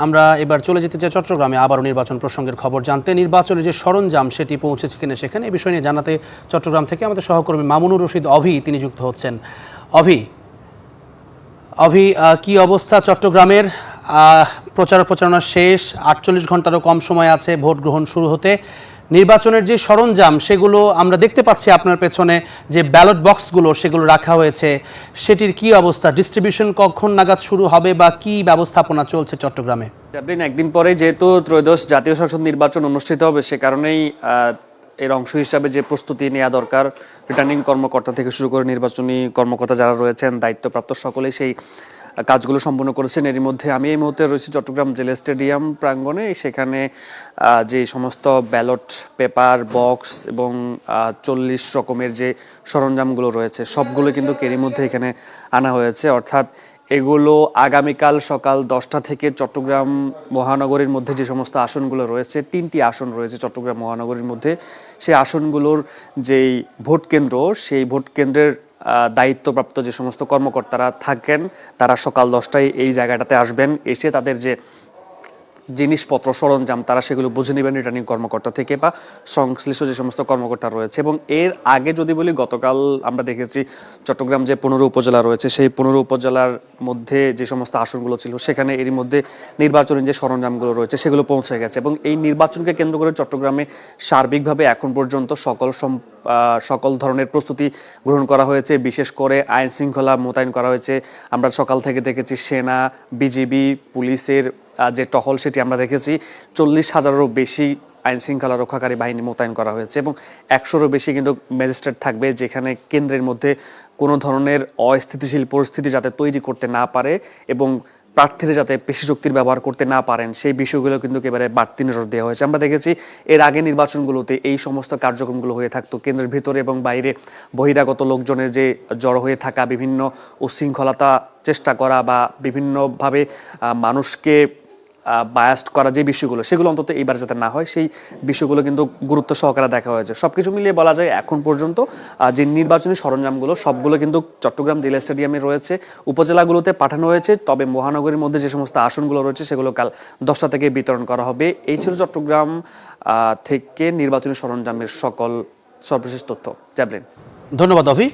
আমরা এবার চলে যেতে চাই চট্টগ্রামে আবারও নির্বাচন প্রসঙ্গের খবর জানতে। নির্বাচনের যে সরঞ্জাম সেটি পৌঁছেছে কিনা সেখানে এই বিষয় নিয়ে জানাতে চট্টগ্রাম থেকে আমাদের সহকর্মী মামুনুর রশিদ অভি তিনি যুক্ত হচ্ছেন। অভি কি অবস্থা চট্টগ্রামের? প্রচারণা শেষ, ৪৮ ঘন্টারও কম সময় আছে ভোট গ্রহণ শুরু হতে। নির্বাচনের যে সরঞ্জাম সেগুলো আমরা দেখতে পাচ্ছি আপনার পেছনে যে ব্যালট বক্সগুলো সেগুলো রাখা হয়েছে, সেটির কি অবস্থা? ডিস্ট্রিবিউশন কখন নাগাদ শুরু হবে বা কি ব্যবস্থাপনা চলছে চট্টগ্রামে? একদিন পরে যেহেতু ত্রয়োদশ জাতীয় সংসদ নির্বাচন অনুষ্ঠিত হবে, সে কারণেই এর অংশ হিসাবে যে প্রস্তুতি নেওয়া দরকার, রিটার্নিং কর্মকর্তা থেকে শুরু করে নির্বাচনী কর্মকর্তা যারা রয়েছেন দায়িত্বপ্রাপ্ত সকলেই সেই কাজগুলো সম্পন্ন করেছেন। এরই মধ্যে আমি এই মুহূর্তে রয়েছি চট্টগ্রাম জেলা স্টেডিয়াম প্রাঙ্গণে। সেখানে যে সমস্ত ব্যালট পেপার বক্স এবং ৪০ রকমের যে সরঞ্জামগুলো রয়েছে সবগুলো কিন্তু এরই মধ্যে এখানে আনা হয়েছে। অর্থাৎ এগুলো আগামীকাল সকাল ১০টা থেকে চট্টগ্রাম মহানগরীর মধ্যে যে সমস্ত আসনগুলো রয়েছে, ৩টি আসন রয়েছে চট্টগ্রাম মহানগরীর মধ্যে, সেই আসনগুলোর যেই ভোট কেন্দ্র, সেই ভোট কেন্দ্রের দায়িত্বপ্রাপ্ত যে সমস্ত কর্মকর্তারা থাকেন তারা সকাল ১০টায় এই জায়গাটাতে আসবেন। এসে তাদের যে জিনিসপত্র সরঞ্জাম তারা সেগুলো বুঝে নেবেন রিটার্নিং কর্মকর্তা থেকে বা সংশ্লিষ্ট যে সমস্ত কর্মকর্তা রয়েছে। এবং এর আগে যদি বলি, গতকাল আমরা দেখেছি চট্টগ্রাম যে ১৫ উপজেলা রয়েছে সেই ১৫ উপজেলার মধ্যে যে সমস্ত আসনগুলো ছিল সেখানে এরই মধ্যে নির্বাচনের যে সরঞ্জামগুলো রয়েছে সেগুলো পৌঁছে গেছে। এবং এই নির্বাচনকে কেন্দ্র করে চট্টগ্রামে সার্বিকভাবে এখন পর্যন্ত সকল ধরনের প্রস্তুতি গ্রহণ করা হয়েছে। বিশেষ করে আইন শৃঙ্খলা মোতায়েন করা হয়েছে। আমরা সকাল থেকে দেখেছি সেনা, বিজিবি, পুলিশের যে টহল সেটি আমরা দেখেছি। ৪০,০০০-এরও বেশি আইন শৃঙ্খলা রক্ষাকারী বাহিনী মোতায়েন করা হয়েছে এবং ১০০-রও বেশি কিন্তু ম্যাজিস্ট্রেট থাকবে, যেখানে কেন্দ্রের মধ্যে কোনো ধরনের অস্থিতিশীল পরিস্থিতি যাতে তৈরি করতে না পারে এবং প্রার্থীরা যাতে পেশি শক্তির ব্যবহার করতে না পারেন সেই বিষয়গুলো কিন্তু একেবারে বাড়তি নজর দেওয়া হয়েছে। আমরা দেখেছি এর আগে নির্বাচনগুলোতে এই সমস্ত কার্যক্রমগুলো হয়ে থাকতো। কেন্দ্রের ভিতরে এবং বাইরে বহিরাগত লোকজনের যে জড়ো হয়ে থাকা, বিভিন্ন উচ্ছৃঙ্খলতা চেষ্টা করা বা বিভিন্নভাবে মানুষকে বায়াস্ট করা যে বিষয়গুলো, সেগুলো অন্তত এইবার যাতে না হয় সেই বিষয়গুলো কিন্তু গুরুত্ব সহকারে দেখা হয়েছে। সবকিছু মিলিয়ে বলা যায় এখন পর্যন্ত যে নির্বাচনী সরঞ্জামগুলো সবগুলো কিন্তু চট্টগ্রাম জেলা স্টেডিয়ামে রয়েছে। উপজেলাগুলোতে পাঠানো হয়েছে, তবে মহানগরীর মধ্যে যে সমস্ত আসনগুলো রয়েছে সেগুলো কাল 10টা থেকে বিতরণ করা হবে। এই ছিল চট্টগ্রাম থেকে নির্বাচনী সরঞ্জামের সর্বশেষ তথ্য। জ্যাভলিন। ধন্যবাদ অভি।